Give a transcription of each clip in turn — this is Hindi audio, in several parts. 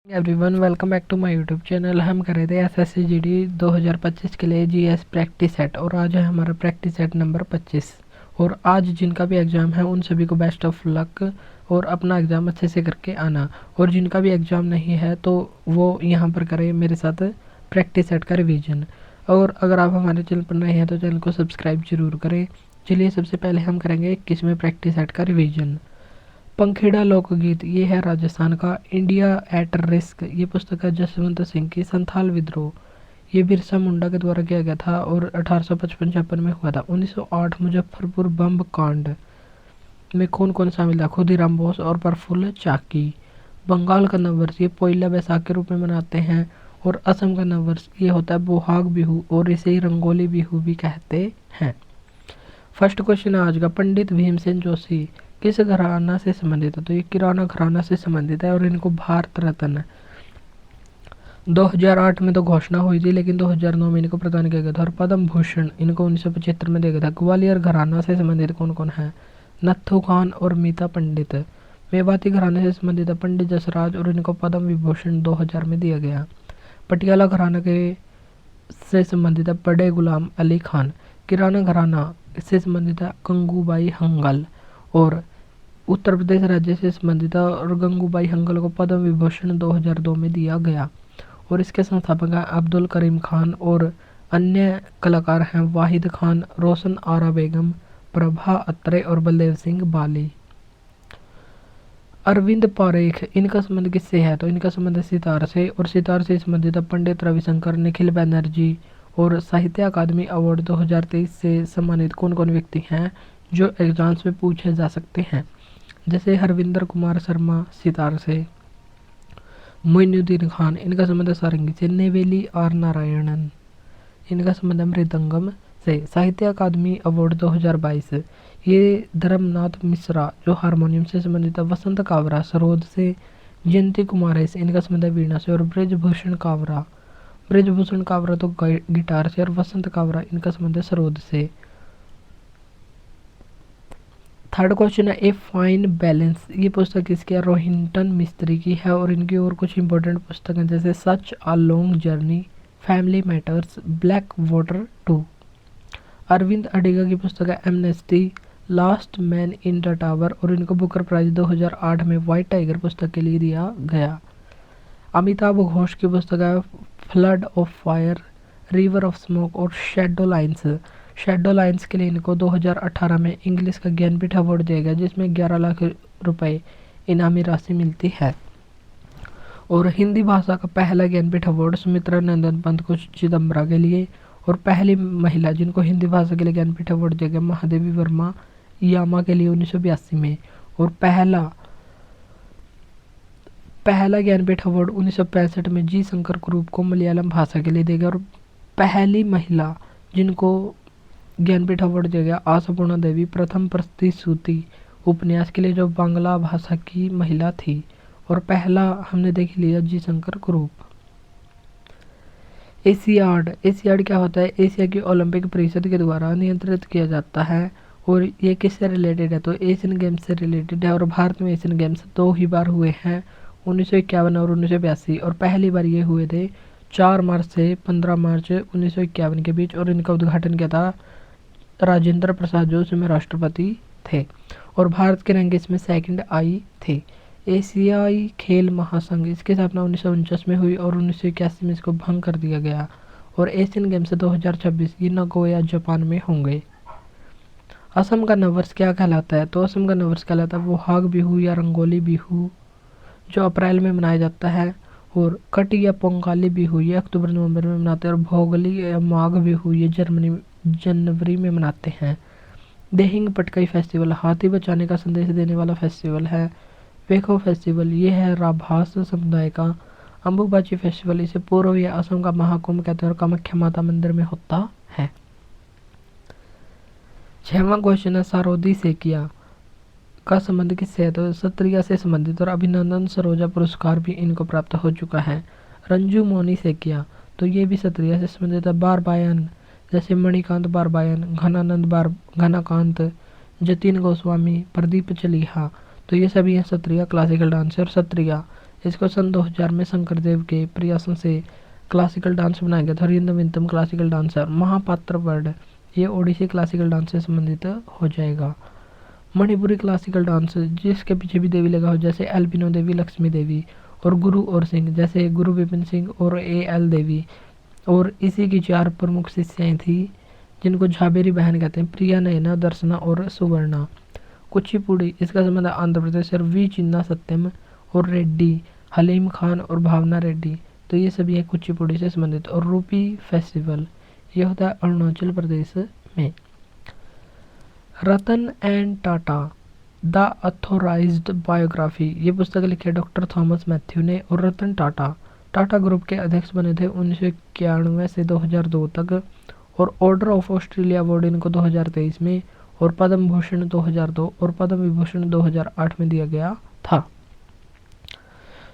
Everyone welcome back to my YouTube channel. हम कर रहे थे एसएससी जीडी 2025 के लिए जीएस प्रैक्टिस सेट और आज है हमारा प्रैक्टिस सेट नंबर 25। और आज जिनका भी एग्ज़ाम है उन सभी को बेस्ट ऑफ लक और अपना एग्ज़ाम अच्छे से करके आना। और जिनका भी एग्ज़ाम नहीं है तो वो यहाँ पर करें मेरे साथ प्रैक्टिस सेट का रिविज़न। और अगर आप हमारे चैनल पर नए हैं तो चैनल को सब्सक्राइब जरूर करें। चलिए सबसे पहले हम करेंगे 21वें प्रैक्टिस सेट का रिविज़न। पंखेड़ा लोकगीत ये है राजस्थान का। इंडिया एट रिस्क ये पुस्तक है जसवंत सिंह की। संथाल विद्रोह ये बिरसा मुंडा के द्वारा किया गया था और 1855 में हुआ था। 1908 मुजफ्फरपुर बम कांड में कौन कौन शामिल था? खुदीराम बोस और प्रफुल्ल चाकी। बंगाल का नववर्ष ये पोइला बैसाख के रूप में मनाते हैं। और असम का नववर्ष ये होता है बोहाग बिहू और इसे ही रंगोली बिहू भी कहते हैं। फर्स्ट क्वेश्चन है आज का। पंडित भीमसेन जोशी किस घराना से संबंधित है? तो ये किराना घराना से संबंधित है और इनको भारत रत्न 2008 में तो घोषणा हुई थी, लेकिन 2009 में इनको प्रदान किया गया था। और पद्म भूषण इनको 1975 में दिया गया था। ग्वालियर घराना से संबंधित कौन कौन है? नत्थू खान और मीता पंडित। मेवाती घराने से संबंधित है पंडित जसराज और इनको पद्म विभूषण 2000 में दिया गया। पटियाला घराना के से संबंधित है बड़े गुलाम अली खान। किराना घराना से संबंधित है गंगूबाई हंगल और उत्तर प्रदेश राज्य से संबंधित है और गंगूबाई हंगल को पद्म विभूषण 2002 में दिया गया। और इसके संस्थापक हैं अब्दुल करीम खान और अन्य कलाकार हैं वाहिद खान, रोशन आरा बेगम, प्रभा अत्रे और बलदेव सिंह बाली। अरविंद पारेख इनका संबंध किससे है? तो इनका संबंध सितार से और सितार से संबंधित पंडित रविशंकर, निखिल बैनर्जी। और साहित्य अकादमी अवार्ड 2023 से सम्मानित कौन कौन व्यक्ति हैं जो एग्जाम्स में पूछे जा सकते हैं? जैसे हरविंदर कुमार शर्मा सितार से, मोइनुद्दीन खान इनका संबंध सारंगी से, नेवेली आर नारायणन इनका संबंध मृदंगम से। साहित्य अकादमी अवार्ड 2022 ये धर्मनाथ मिश्रा जो हारमोनियम से संबंधित है। वसंत कावरा सरोद से, जयंती कुमार से इनका संबंध है वीणा से। और ब्रजभूषण कावरा तो गिटार से और वसंत कावरा इनका संबंध है सरोद से। थर्ड क्वेश्चन है ए फाइन बैलेंस ये पुस्तक किसकी है? रोहिंटन मिस्त्री की है। और इनकी और कुछ इंपॉर्टेंट पुस्तकें जैसे such a long journey, family matters, black water 2। Aravind Adiga की पुस्तक है Amnesty, last man in the tower और इनको बुकर प्राइज 2008 में व्हाइट टाइगर पुस्तक के लिए दिया गया। अमिताभ घोष की पुस्तक है flood of fire, river of smoke और शेडो लाइन्स के लिए इनको 2018 में इंग्लिश का ज्ञानपीठ अवार्ड दिया गया जिसमें 11 लाख रुपए इनामी राशि मिलती है। और हिंदी भाषा का पहला ज्ञानपीठ अवार्ड सुमित्रा नंदन पंत को चिदम्बरा के लिए। और पहली महिला जिनको हिंदी भाषा के लिए ज्ञानपीठ अवार्ड दिया गया महादेवी वर्मा यामा के लिए 1982 में। और पहला ज्ञानपीठ अवार्ड 1965 में जी शंकर कुरूप को मलयालम भाषा के लिए दिया गया। और पहली महिला जिनको ज्ञानपीठ अवार्ड दिया गया आशापूर्णा देवी प्रथम प्रतिश्रुति उपन्यास के लिए जो बांग्ला भाषा की महिला थी। और पहला हमने देख लिया जी शंकर कुरूप। एशियाड क्या होता है? एशिया की ओलंपिक परिषद के द्वारा नियंत्रित किया जाता है। और ये किससे रिलेटेड है? तो एशियन गेम्स से रिलेटेड है। और भारत में एशियन गेम्स 2 ही बार हुए हैं, 1951 और 1982। और पहली बार ये हुए थे 4 मार्च से 15 मार्च 1951 के बीच। और इनका उद्घाटन किया था राजेंद्र प्रसाद जो उसमें राष्ट्रपति थे। और भारत के रैंक इसमें सेकंड आई थे। एशियाई खेल महासंघ इसकी स्थापना 1949 में हुई और 1981 में इसको भंग कर दिया गया। और एशियन गेम्स 2026 ये नगोया जापान में होंगे। असम का नववर्ष क्या कहलाता है? तो असम का नववर्ष कहलाता है बोहाग बिहू या रंगोली बिहू जो अप्रैल में मनाया जाता है। और कटी या पोंगाली बिहू ये अक्टूबर नवंबर में मनाते हैं। और भोगली या माघ बिहू ये जनवरी में मनाते हैं। देहिंग पटकाई फेस्टिवल हाथी बचाने का संदेश देने वाला फेस्टिवल है। वेखो फेस्टिवल ये है राभास समुदाय का। अम्बुबाची फेस्टिवल इसे पूर्व या असम का महाकुंभ कहते हैं और कामाख्या माता मंदिर में होता है। 6वां क्वेश्चन है सारोदी सेकिया का संबंध किससे है? तो सत्रिया से संबंधित। और अभिनंदन सरोजा पुरस्कार भी इनको प्राप्त हो चुका है। रंजू मोनी सेकिया तो ये भी सत्रिया से संबंधित है। बारबायन जैसे मणिकांत बारबायन, घनाकांत, जतिन गोस्वामी, प्रदीप चलीहा तो ये सभी हैं सत्रिया क्लासिकल डांस। और सत्रिया इसको सन 2000 में शंकर देव के प्रयासों से क्लासिकल डांस बनाया गया था और ये नवीनतम क्लासिकल डांस है। महापात्र वर्ड ये ओडिसी क्लासिकल डांस से संबंधित हो जाएगा। मणिपुरी क्लासिकल डांस जिसके पीछे भी देवी लगा हो, जैसे अल्बिनो देवी, लक्ष्मी देवी और गुरु और सिंह, जैसे गुरु विपिन सिंह और AL देवी। और इसी की 4 प्रमुख शिष्याएं थी जिनको झाबेरी बहन कहते हैं, प्रिया, नयना, दर्शना और सुवर्णा। कुचिपुड़ी इसका संबंध आंध्र प्रदेश और वी चिन्ना सत्यम और रेड्डी, हलीम खान और भावना रेड्डी, तो ये सभी है कुचिपुड़ी से संबंधित। और रूपी फेस्टिवल ये होता है अरुणाचल प्रदेश में। Ratan N Tata the authorised biography ये पुस्तक लिखी है डॉक्टर थॉमस मैथ्यू ने। और रतन टाटा टाटा ग्रुप के अध्यक्ष बने थे 1991 से 2002 तक। और ऑर्डर ऑफ ऑस्ट्रेलिया अवार्ड इनको 2023 में और पद्म भूषण 2002 और पद्म विभूषण 2008 में दिया गया था।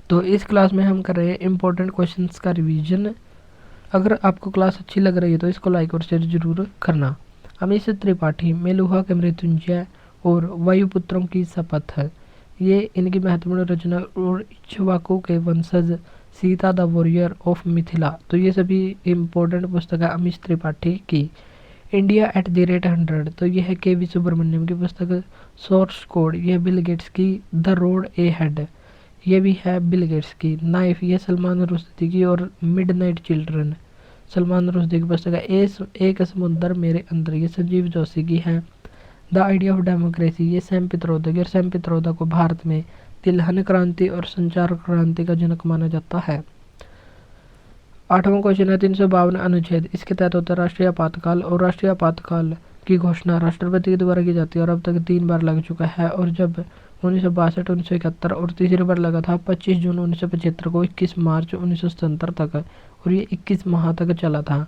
तो इस क्लास में हम कर रहे हैं इंपॉर्टेंट क्वेश्चंस का रिवीजन। अगर आपको क्लास अच्छी लग रही है तो इसको लाइक और शेयर जरूर करना। अमीश त्रिपाठी, मेलुहा के मृत्युंजय और वायुपुत्रों की शपथ है, ये इनकी महत्वपूर्ण रचना। और इक्ष्वाकु के वंशज, Sita the warrior of Mithila, तो ये सभी इम्पोर्टेंट पुस्तक है अमीश त्रिपाठी की। इंडिया एट द रेट 100 तो ये है KV सुब्रमण्यम की पुस्तक। सोर्स कोड ये बिल गेट्स की। द रोड ए हेड ये भी है बिल गेट्स की। नाइफ ये सलमान रुश्दी की। और मिडनाइट चिल्ड्रन सलमान रुश्दी की पुस्तक है। एक समुंदर मेरे अंदर ये संजीव जोशी की है। द आइडिया ऑफ डेमोक्रेसी ये सैम पित्रोदा की। और सैम पित्रोदा को भारत में तिलहन क्रांति और संचार क्रांति का जनक माना जाता है। 8वां क्वेश्चन है 352 अनुच्छेद इसके तहत होता है राष्ट्रीय आपातकाल। और राष्ट्रीय आपातकाल की घोषणा राष्ट्रपति के द्वारा की जाती है और अब तक 3 बार लग चुका है। और जब 1962, 1971 और तीसरी बार लगा था 25 जून 1975 को 21 मार्च 1977 तक। और ये 21 माह तक चला था।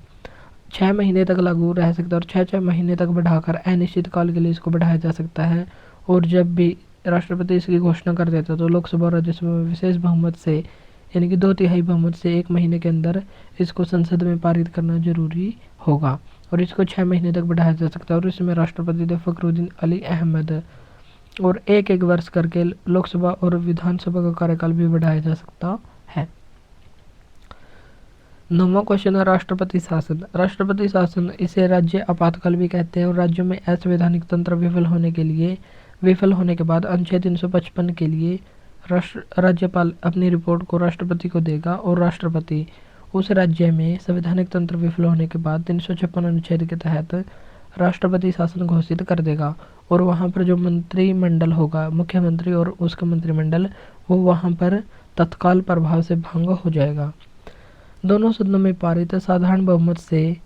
6 महीने तक लागू रह सकता है और 6 महीने तक बढ़ाकर अनिश्चित काल के लिए इसको बढ़ाया जा सकता है। और जब भी राष्ट्रपति इसकी घोषणा कर देता तो लोकसभा और राज्यसभा में विशेष बहुमत से यानी कि 2/3 बहुमत से 1 महीने के अंदर इसको संसद में पारित करना जरूरी होगा। और इसको 6 महीने तक बढ़ाया जा सकता है। और इसमें राष्ट्रपति थे फखरुद्दीन अली अहमद। और एक वर्ष करके लोकसभा और विधानसभा का कार्यकाल भी बढ़ाया जा सकता है। 9वां क्वेश्चन है राष्ट्रपति शासन। राष्ट्रपति शासन इसे राज्य आपातकाल भी कहते हैं। और राज्यों में असंवैधानिक तंत्र विफल होने के बाद अनुच्छेद 355 के लिए राज्यपाल अपनी रिपोर्ट को राष्ट्रपति को देगा। और राष्ट्रपति उस राज्य में संवैधानिक तंत्र विफल होने के बाद 356 अनुच्छेद के तहत राष्ट्रपति शासन घोषित कर देगा। और वहाँ पर जो मंत्रिमंडल होगा, मुख्यमंत्री और उसका मंत्रिमंडल, वो वहाँ पर तत्काल प्रभाव से भंग हो जाएगा। दोनों सदनों में पारित साधारण बहुमत से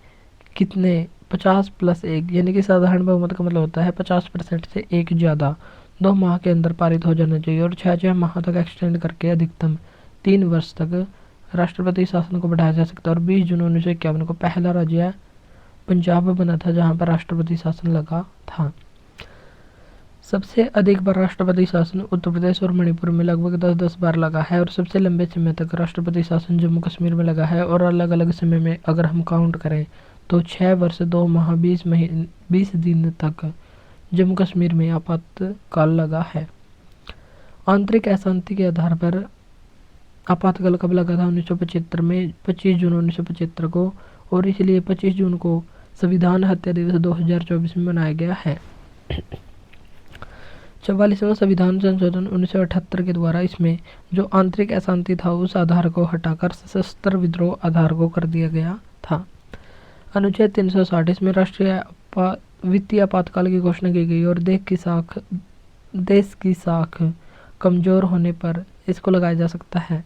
कितने 50+1 यानी कि साधारण बहुमत का मतलब होता है 50% से एक ज़्यादा 2 माह के अंदर पारित हो जाना चाहिए। और 6 माह तक एक्सटेंड करके अधिकतम 3 वर्ष तक राष्ट्रपति शासन को बढ़ाया जा सकता है। और 20 जून 1951 को पहला राज्य पंजाब बना था जहाँ पर राष्ट्रपति शासन लगा था। सबसे अधिक बार राष्ट्रपति शासन उत्तर प्रदेश और मणिपुर में लगभग 10-10 बार लगा है। और सबसे लंबे समय तक राष्ट्रपति शासन जम्मू कश्मीर में लगा है। और अलग अलग समय में अगर हम काउंट करें तो 6 वर्ष 2 माह 20 दिन तक जम्मू कश्मीर में आपातकाल लगा है। आंतरिक अशांति के आधार पर आपातकाल कब लगा था? 1975 में 25 जून 1975 को। और इसलिए 25 जून को संविधान हत्या दिवस 2024 में मनाया गया है। 44वां संविधान संशोधन 1978 के द्वारा इसमें जो आंतरिक अशांति था उस आधार को हटाकर सशस्त्र विद्रोह आधार को कर दिया गया था। अनुच्छेद 360 इसमें राष्ट्रीय वित्तीय आपातकाल की घोषणा की गई। और देश की साख कमजोर होने पर इसको लगाया जा सकता है।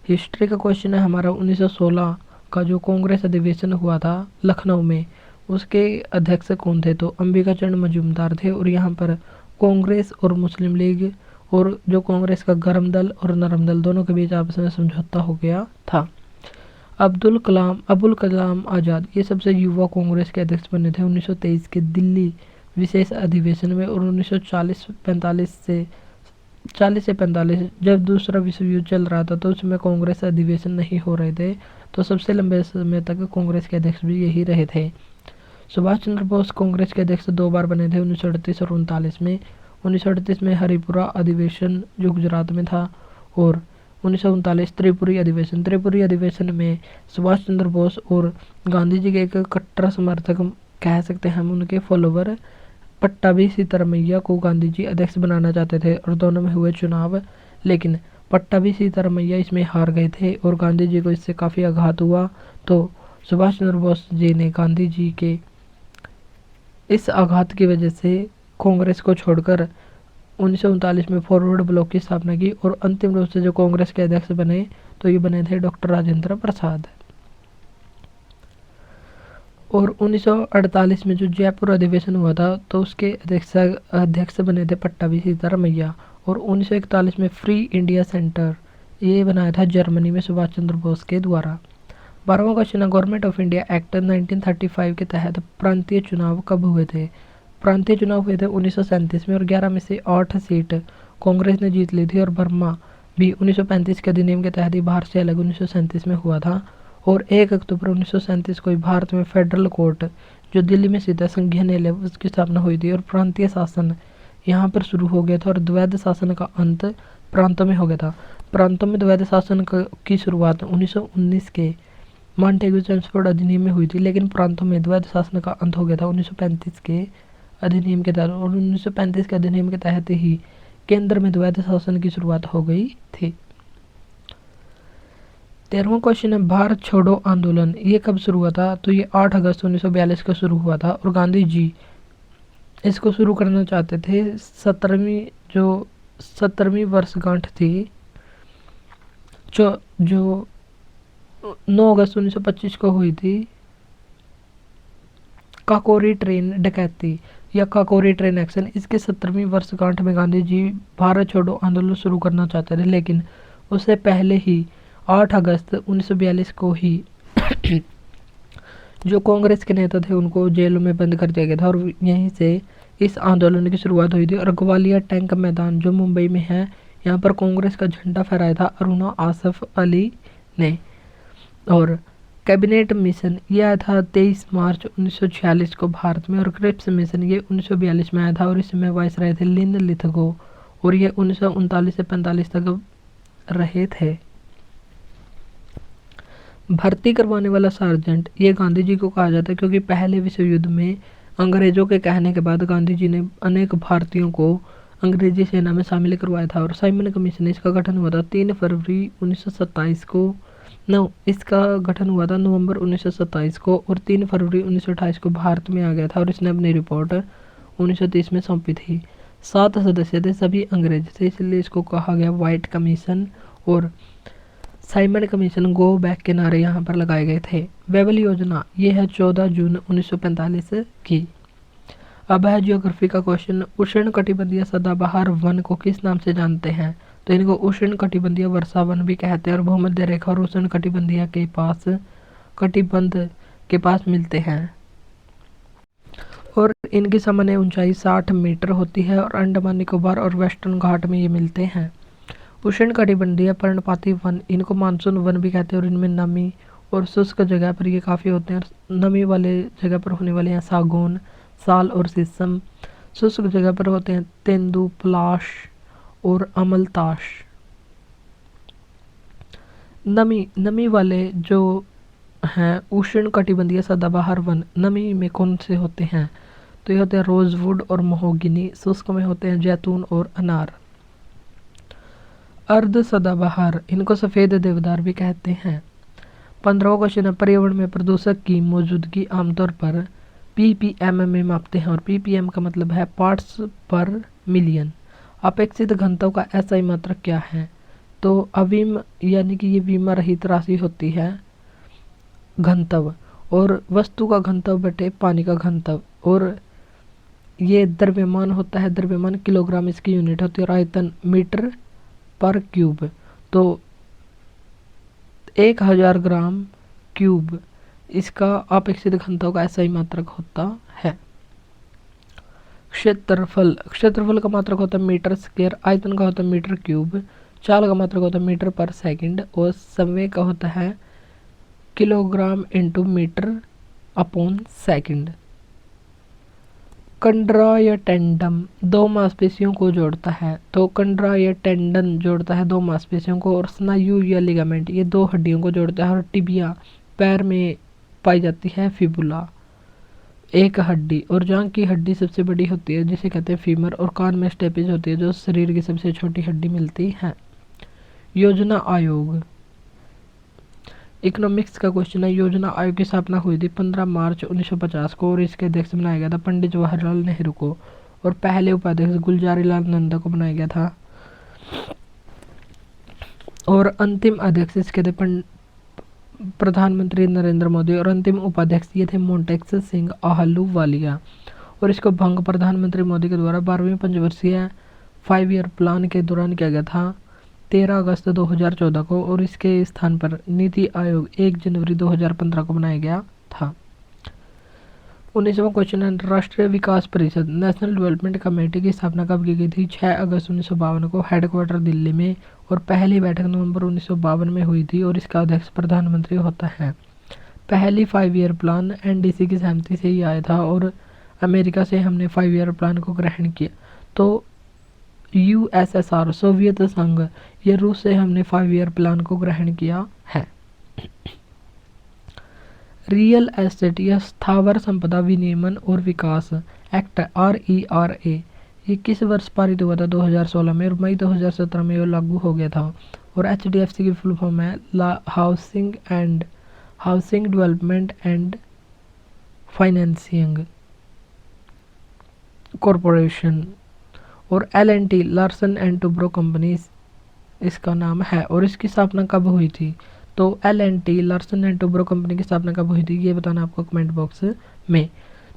हिस्ट्री का क्वेश्चन है हमारा 1916 का जो कांग्रेस अधिवेशन हुआ था लखनऊ में, उसके अध्यक्ष कौन थे? तो अंबिका चरण मजूमदार थे। और यहाँ पर कांग्रेस और मुस्लिम लीग और जो कांग्रेस का गर्म दल और नरम दल दोनों के बीच आपस में समझौता हो गया था। अबुल कलाम आज़ाद ये सबसे युवा कांग्रेस के अध्यक्ष बने थे 1923 के दिल्ली विशेष अधिवेशन में। और 1940 से 45 जब दूसरा विश्व युद्ध चल रहा था तो उसमें कांग्रेस अधिवेशन नहीं हो रहे थे, तो सबसे लंबे समय तक कांग्रेस के अध्यक्ष भी यही रहे थे। सुभाष चंद्र बोस कांग्रेस के अध्यक्ष 2 बार बने थे 1938 और 1939 में। 1938 में हरिपुरा अधिवेशन जो गुजरात में था। और 1939 त्रिपुरी अधिवेशन। त्रिपुरी अधिवेशन में सुभाष चंद्र बोस और गांधी जी के एक कट्टर समर्थक कह सकते हैं, हम उनके फॉलोवर पट्टाभी सीतारामैया को गांधी जी अध्यक्ष बनाना चाहते थे और दोनों में हुए चुनाव, लेकिन पट्टाभी सीतारामैया इसमें हार गए थे और गांधी जी को इससे काफ़ी आघात हुआ। तो सुभाष चंद्र बोस जी ने गांधी जी के इस आघात की वजह से कांग्रेस को छोड़कर 1939 में फॉरवर्ड ब्लॉक की स्थापना की और अंतिम रूप से जो कांग्रेस के अध्यक्ष बने तो ये बने थे डॉक्टर राजेंद्र प्रसाद। और 1948 में जो जयपुर अधिवेशन हुआ था तो उसके अध्यक्ष बने थे पट्टाभी सीतारामैया। और 1941 में फ्री इंडिया सेंटर ये बनाया था जर्मनी में सुभाष चंद्र बोस के द्वारा। 12वां क्वेश्चन है, गवर्नमेंट ऑफ इंडिया एक्ट 1935 के तहत प्रांतीय चुनाव कब हुए थे? प्रांतीय चुनाव हुए थे 1937 में और 11 में से 8 सीट कांग्रेस ने जीत ली थी और बर्मा भी 1935 के अधिनियम के तहत ही बाहर से अलग 1937 में हुआ था। और 1 अक्टूबर 1937 को भारत में फेडरल कोर्ट जो दिल्ली में स्थित है संघीय न्यायालय उसकी स्थापना हुई थी और प्रांतीय शासन यहाँ पर शुरू हो गया था और द्वैध शासन का अंत प्रांतों में हो गया था। प्रांतों में द्वैध शासन की शुरुआत 1919 के मॉन्टेग्यू चेम्सफोर्ड अधिनियम में हुई थी, लेकिन प्रांतों में द्वैध शासन का अंत हो गया था 1935 के अधिनियम के तहत। और 1935 के अधिनियम के तहत ही केंद्र में द्वैध शासन की शुरुआत हो गई थी। 13वां क्वेश्चन है, भारत छोड़ो आंदोलन ये कब शुरू हुआ था? तो ये 8 अगस्त 1942 को शुरू हुआ था और गांधी जी इसको शुरू करना चाहते थे। 17वीं वर्षगांठ थी जो 9 अगस्त 1925 को हुई थी। काकोरी ट्रेन डकैती या काकोरी ट्रेन एक्शन, इसके 17वीं वर्षगांठ में गांधी जी भारत छोड़ो आंदोलन शुरू करना चाहते थे, लेकिन उससे पहले ही 8 अगस्त 1942 को ही जो कांग्रेस के नेता थे उनको जेलों में बंद कर दिया गया था और यहीं से इस आंदोलन की शुरुआत हुई थी। और ग्वालियर टैंक मैदान जो मुंबई में है यहाँ पर कांग्रेस का झंडा फहराया था अरुणा आसफ अली ने। और कैबिनेट मिशन ये आया था 23 मार्च 1946 को भारत में और क्रिप्स मिशन ये 1942 में आया था और इसमें वायसराय थे लिन लिथगो और ये 1939 से 45 तक रहे थे। भर्ती करवाने वाला सार्जेंट ये गांधी जी को कहा जाता है क्योंकि पहले विश्व युद्ध में अंग्रेजों के कहने के बाद गांधी जी ने अनेक भारतीयों को अंग्रेजी सेना में शामिल करवाया था। और साइमन कमीशन इसका गठन हुआ था 3 फरवरी 1927 को। इसका गठन हुआ था नवंबर 1927 को और 3 फरवरी 1928 को भारत में आ गया था और इसने अपनी रिपोर्ट 1930 में सौंपी थी। 7 सदस्य थे, सभी अंग्रेज थे, इसलिए इसको कहा गया व्हाइट कमीशन। और साइमन कमीशन गो बैक के नारे यहाँ पर लगाए गए थे। वेबल योजना ये है 14 जून 1945 की। अब है जियोग्राफी का क्वेश्चन, उष्ण कटिबंधीय सदाबहार वन को किस नाम से जानते हैं? तो इनको उष्ण कटिबंधीय वर्षा वन भी कहते हैं और भूमध्य रेखा और उष्ण कटिबंधीय के पास कटिबंध के पास मिलते हैं और इनकी सामान्य ऊंचाई 60 मीटर होती है और अंडमान निकोबार और वेस्टर्न घाट में ये मिलते हैं। उष्ण कटिबंधीय पर्णपाती वन इनको मानसून वन भी कहते हैं और इनमें नमी और शुष्क जगह पर ये काफ़ी होते हैं। नमी वाले जगह पर होने वाले हैं सागौन, साल और शीशम। शुष्क जगह पर होते हैं तेंदू, पलाश और अमलताश। नमी वाले जो हैं उष्ण कटिबंधीय सदाबहार वन नमी में कौन से होते हैं? तो ये होते हैं रोजवुड और महोगिनी। शुष्क में होते हैं जैतून और अनार। अर्ध सदाबहार इनको सफ़ेद देवदार भी कहते हैं। 15वां क्वेश्चन है, पर्यावरण में प्रदूषक की मौजूदगी आमतौर पर ppm में मापते हैं और ppm का मतलब है पार्ट्स पर मिलियन। अपेक्षित घनत्व का SI मात्रक क्या है? तो अविम यानी कि ये विमा रहित राशि होती है घनत्व और वस्तु का घनत्व बटे पानी का घनत्व। और ये द्रव्यमान होता है, द्रव्यमान किलोग्राम इसकी यूनिट होती है और आयतन मीटर पर क्यूब। तो 1000 ग्राम क्यूब इसका अपेक्षित घनत्व का SI मात्रक होता है। क्षेत्रफल का मात्रक होता है मीटर स्क्वायर, आयतन का होता है मीटर क्यूब, चाल का मात्रक होता है मीटर पर सेकंड और समय का होता है kilogram into metre upon second. कंडरा या टेंडम दो मांसपेशियों को जोड़ता है। तो कंडरा या टेंडन जोड़ता है दो मांसपेशियों को, और स्नायु या लिगामेंट ये दो हड्डियों को जोड़ता है। और टिबिया पैर में पाई जाती है। फिबुला एक हड्डी और जांघ की हड्डी सबसे बड़ी होती है जिसे कहते हैं फीमर, और कान में स्टेपेज होती है जो शरीर की सबसे छोटी हड्डी मिलती है। योजना आयोग इकोनॉमिक्स का क्वेश्चन है। योजना आयोग की स्थापना हुई थी 15 मार्च 1950 को, और इसके अध्यक्ष बनाया गया था पंडित जवाहरलाल नेहरू को, और पहले उपाध्यक्ष गुलजारी लाल नंदा को बनाया गया था, और अंतिम अध्यक्ष इसके थे प्रधानमंत्री नरेंद्र मोदी, और अंतिम उपाध्यक्ष ये थे मोंटेक्स सिंह आहलूवालिया। और इसको भंग प्रधानमंत्री मोदी के द्वारा 12वीं पंचवर्षीय 5 ईयर प्लान के दौरान किया गया था 13 अगस्त 2014 को, और इसके स्थान पर नीति आयोग 1 जनवरी 2015 को बनाया गया था। 19वां क्वेश्चन है। राष्ट्रीय विकास परिषद नेशनल डेवलपमेंट कमेटी की स्थापना कब की गई थी? 6 अगस्त 1952 को, हेडक्वार्टर दिल्ली में, और पहली बैठक नवंबर 1952 में हुई थी, और इसका अध्यक्ष प्रधानमंत्री होता है। पहली 5 ईयर प्लान एनडीसी की सहमति से ही आया था, और अमेरिका से हमने 5 ईयर प्लान को ग्रहण किया। तो यूएसएसआर सोवियत संघ या रूस से हमने 5 ईयर प्लान को ग्रहण किया है। रियल एस्टेट या स्थावर संपदा विनियमन और विकास एक्ट RERA ये किस वर्ष पारित हुआ था? 2016 में, और मई 2017 में ये लागू हो गया था। और HDFC की फुल फॉर्म है housing development and financing corporation. और L&T Larsen and Toubro company इसका नाम है, और इसकी स्थापना कब हुई थी? तो L&T Larsen and Toubro company की स्थापना कब हुई थी ये बताना आपको कमेंट बॉक्स में।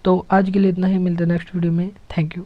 तो आज के लिए इतना ही, मिलते हैं नेक्स्ट वीडियो में। Thank you.